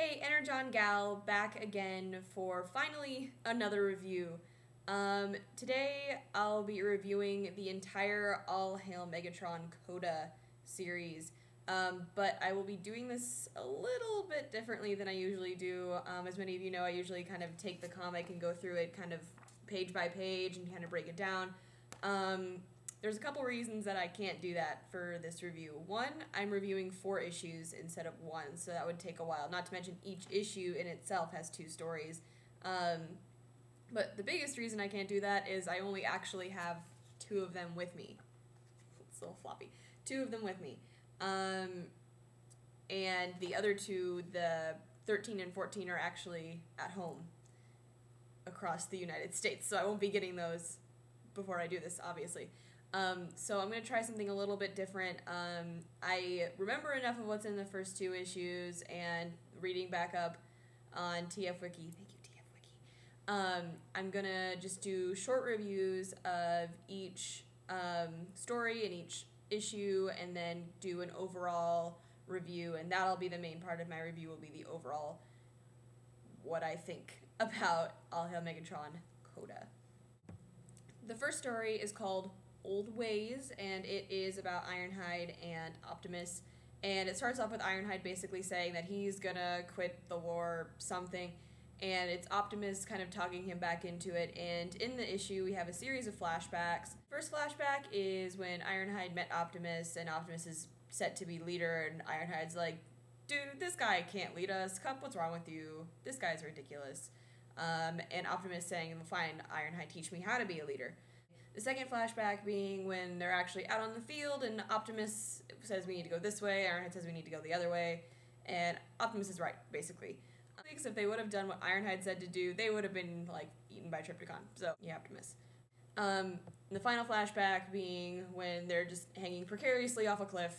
Hey, Energon Gal, back again for finally another review. Today I'll be reviewing the entire All Hail Megatron Coda series, but I will be doing this a little bit differently than I usually do. As many of you know, I usually kind of take the comic and go through it kind of page by page and kind of break it down. There's a couple reasons that I can't do that for this review. One, I'm reviewing 4 issues instead of 1, so that would take a while. Not to mention each issue in itself has 2 stories. But the biggest reason I can't do that is I only actually have 2 of them with me. It's a little floppy. 2 of them with me. And the other 2, the 13 and 14, are actually at home across the United States, so I won't be getting those before I do this, obviously. So I'm going to try something a little bit different. I remember enough of what's in the first 2 issues, and reading back up on TFWiki, thank you TFWiki, I'm going to just do short reviews of each story in each issue, and then do an overall review, and that'll be the main part of my review, will be the overall, what I think about All Hail Megatron Coda. The first story is called Old Ways, and it is about Ironhide and Optimus, and it starts off with Ironhide basically saying that he's gonna quit the war something, and it's Optimus kind of talking him back into it. And in the issue we have a series of flashbacks. First flashback is when Ironhide met Optimus, and Optimus is set to be leader, and Ironhide's like, dude, this guy can't lead us, Cup, what's wrong with you, this guy's ridiculous. And Optimus saying, well, fine, Ironhide, teach me how to be a leader. The second flashback being when they're actually out on the field, and Optimus says we need to go this way, Ironhide says we need to go the other way, and Optimus is right, basically. Because if they would have done what Ironhide said to do, they would have been, like, eaten by Trypticon, so, yeah, Optimus. The final flashback being when they're just hanging precariously off a cliff,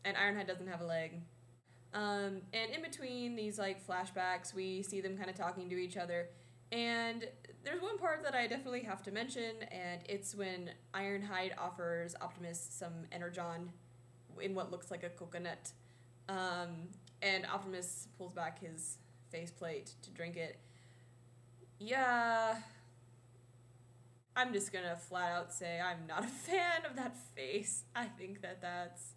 and Ironhide doesn't have a leg. And in between these, like, flashbacks, we see them kind of talking to each other. And there's one part that I definitely have to mention, and it's when Ironhide offers Optimus some Energon in what looks like a coconut. And Optimus pulls back his faceplate to drink it. Yeah, I'm just gonna flat out say I'm not a fan of that face. I think that that's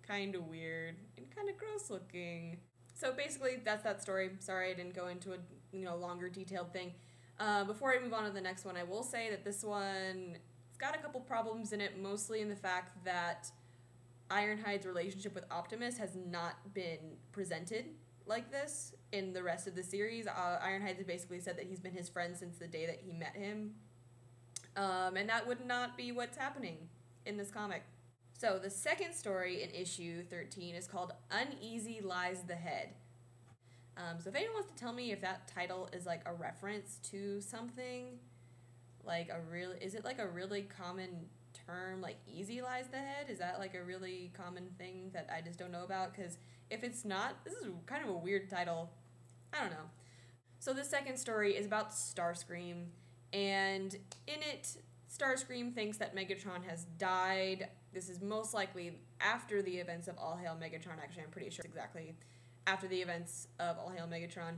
kind of weird and kind of gross looking. So basically, that's that story. Sorry I didn't go into a longer detailed thing. Before I move on to the next one, I will say that this one, it's got a couple problems in it, mostly in the fact that Ironhide's relationship with Optimus has not been presented like this in the rest of the series. Ironhide has basically said that he's been his friend since the day that he met him. And that would not be what's happening in this comic. So the second story in issue 13 is called Uneasy Lies the Head. So if anyone wants to tell me if that title is like a reference to something, like is it like a really common term, like easy lies the head? Is that like a really common thing that I just don't know about? Because if it's not, this is kind of a weird title. I don't know. So the second story is about Starscream, and in it, Starscream thinks that Megatron has died. This is most likely after the events of All Hail Megatron. Actually, I'm pretty sure it's exactly after the events of All Hail Megatron.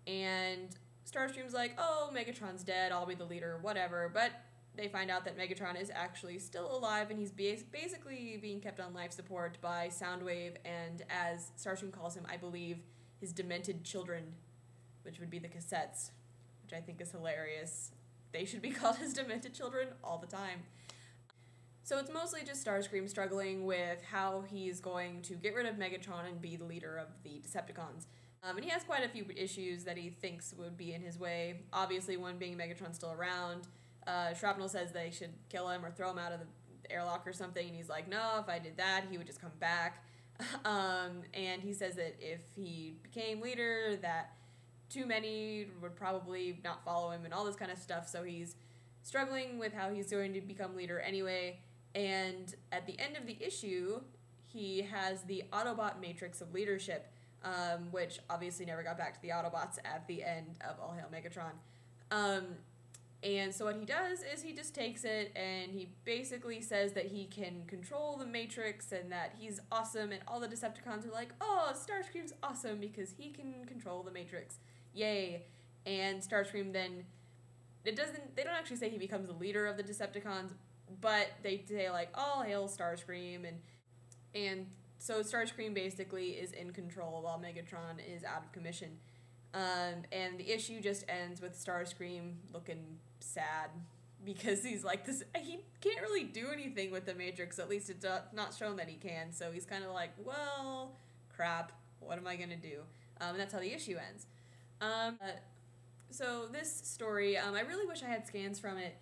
And Starscream's like, oh, Megatron's dead, I'll be the leader, whatever. But they find out that Megatron is actually still alive, and he's basically being kept on life support by Soundwave and, as Starscream calls him, I believe, his demented children, which would be the cassettes, which I think is hilarious. They should be called his demented children all the time. So it's mostly just Starscream struggling with how he's going to get rid of Megatron and be the leader of the Decepticons. And he has quite a few issues that he thinks would be in his way. Obviously, one being Megatron's still around. Shrapnel says they should kill him or throw him out of the airlock or something, and he's like, no, if I did that, he would just come back. And he says that if he became leader, that too many would probably not follow him and all this kind of stuff, so he's struggling with how he's going to become leader anyway. And at the end of the issue, he has the Autobot Matrix of Leadership, which obviously never got back to the Autobots at the end of All Hail Megatron. And so what he does is he just takes it and he basically says that he can control the Matrix and that he's awesome, and all the Decepticons are like, oh, Starscream's awesome because he can control the Matrix. Yay. And Starscream then, they don't actually say he becomes the leader of the Decepticons, but they say like, all hail Starscream, and so Starscream basically is in control while Megatron is out of commission. And the issue just ends with Starscream looking sad because he's like this. He can't really do anything with the Matrix. At least it's not shown that he can. So he's kind of like, well, crap. What am I gonna do? And that's how the issue ends. So this story, I really wish I had scans from it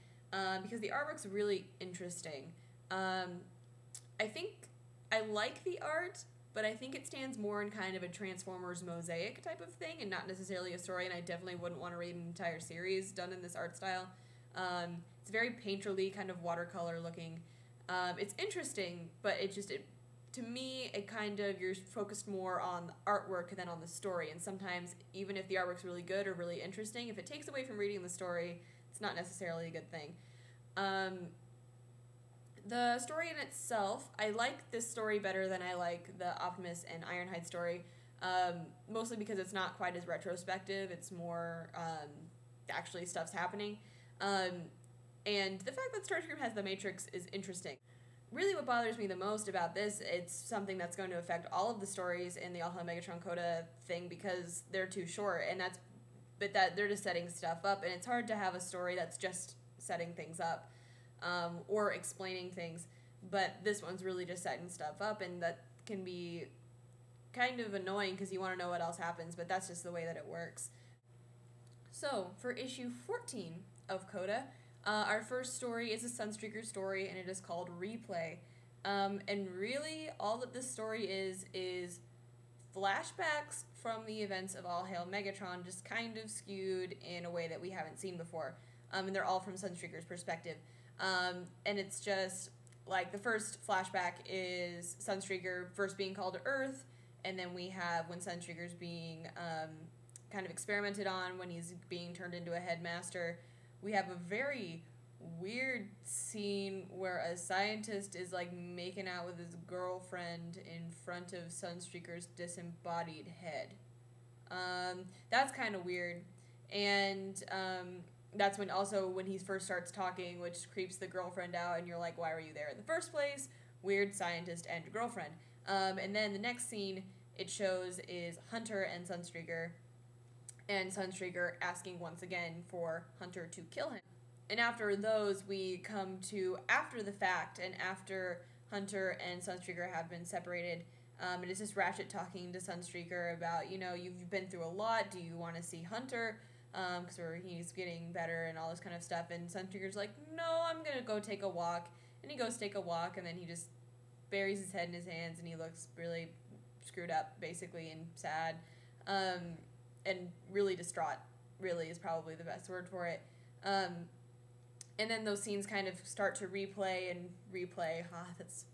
because the artwork's really interesting. I think I like the art, but I think it stands more in kind of a Transformers mosaic type of thing and not necessarily a story, and I definitely wouldn't want to read an entire series done in this art style. It's very painterly, kind of watercolor looking. It's interesting, but to me, it kind of, you're focused more on the artwork than on the story, and sometimes, even if the artwork's really good or really interesting, if it takes away from reading the story, it's not necessarily a good thing. The story in itself, I like this story better than I like the Optimus and Ironhide story, mostly because it's not quite as retrospective. It's more actually stuff's happening. And the fact that Starscream has the Matrix is interesting. Really what bothers me the most about this, it's something that's going to affect all of the stories in the All Hail Megatron Coda thing because they're too short, and they're just setting stuff up, and it's hard to have a story that's just setting things up. Or explaining things, but this one's really just setting stuff up, and that can be kind of annoying because you want to know what else happens, but that's just the way that it works. So, for issue 14 of Coda, our first story is a Sunstreaker story, and it is called Replay. And really, all that this story is flashbacks from the events of All Hail Megatron, just kind of skewed in a way that we haven't seen before. And they're all from Sunstreaker's perspective. And it's just, like, the first flashback is Sunstreaker first being called to Earth, and then we have when Sunstreaker's being kind of experimented on, when he's being turned into a headmaster. We have a very weird scene where a scientist is, like, making out with his girlfriend in front of Sunstreaker's disembodied head. That's kind of weird. And, that's when he first starts talking, which creeps the girlfriend out, and you're like, why were you there in the first place? Weird scientist and girlfriend. And then the next scene it shows is Hunter and Sunstreaker asking once again for Hunter to kill him. And after those, we come to after the fact, and after Hunter and Sunstreaker have been separated, and it's just Ratchet talking to Sunstreaker about, you've been through a lot, do you want to see Hunter? Because he's getting better and all this kind of stuff, and Sunstreaker's like, no, I'm gonna go take a walk, and he goes take a walk, and then he just buries his head in his hands, and he looks really screwed up, basically, and sad, and really distraught, really is probably the best word for it, and then those scenes kind of start to replay, that's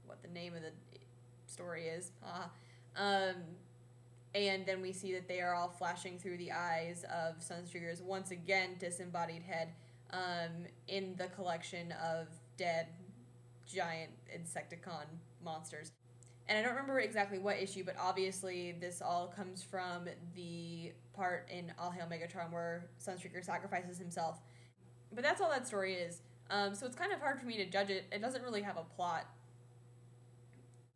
what the name of the story is, and then we see that they are all flashing through the eyes of Sunstreaker's once again disembodied head in the collection of dead giant Insecticon monsters. And I don't remember exactly what issue, but obviously this all comes from the part in All Hail Megatron where Sunstreaker sacrifices himself. But that's all that story is. So it's kind of hard for me to judge it. It doesn't really have a plot.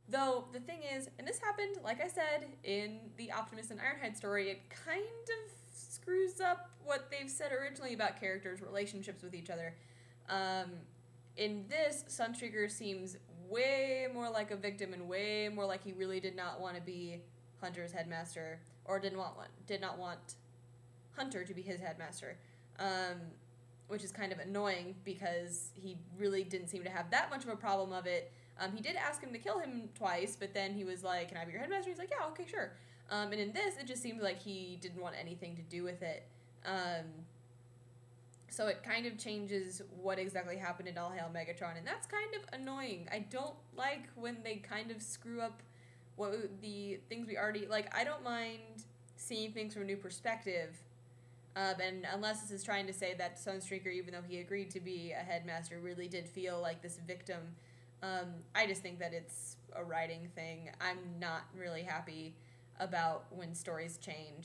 Though, the thing is, and this happened, like I said, in the Optimus and Ironhide story, it kind of screws up what they've said originally about characters' relationships with each other. In this, Sunstreaker seems way more like a victim and way more like he really did not want to be Hunter's headmaster, or did not want Hunter to be his headmaster, which is kind of annoying because he really didn't seem to have that much of a problem of it. He did ask him to kill him twice, but then he was like, can I be your headmaster? He's like, yeah, okay, sure. And in this, it just seems like he didn't want anything to do with it. So it kind of changes what exactly happened in All Hail Megatron, and that's kind of annoying. I don't like when they kind of screw up the things we already... Like, I don't mind seeing things from a new perspective, And unless this is trying to say that Sunstreaker, even though he agreed to be a headmaster, really did feel like this victim, I just think that it's a writing thing. I'm not really happy about when stories change.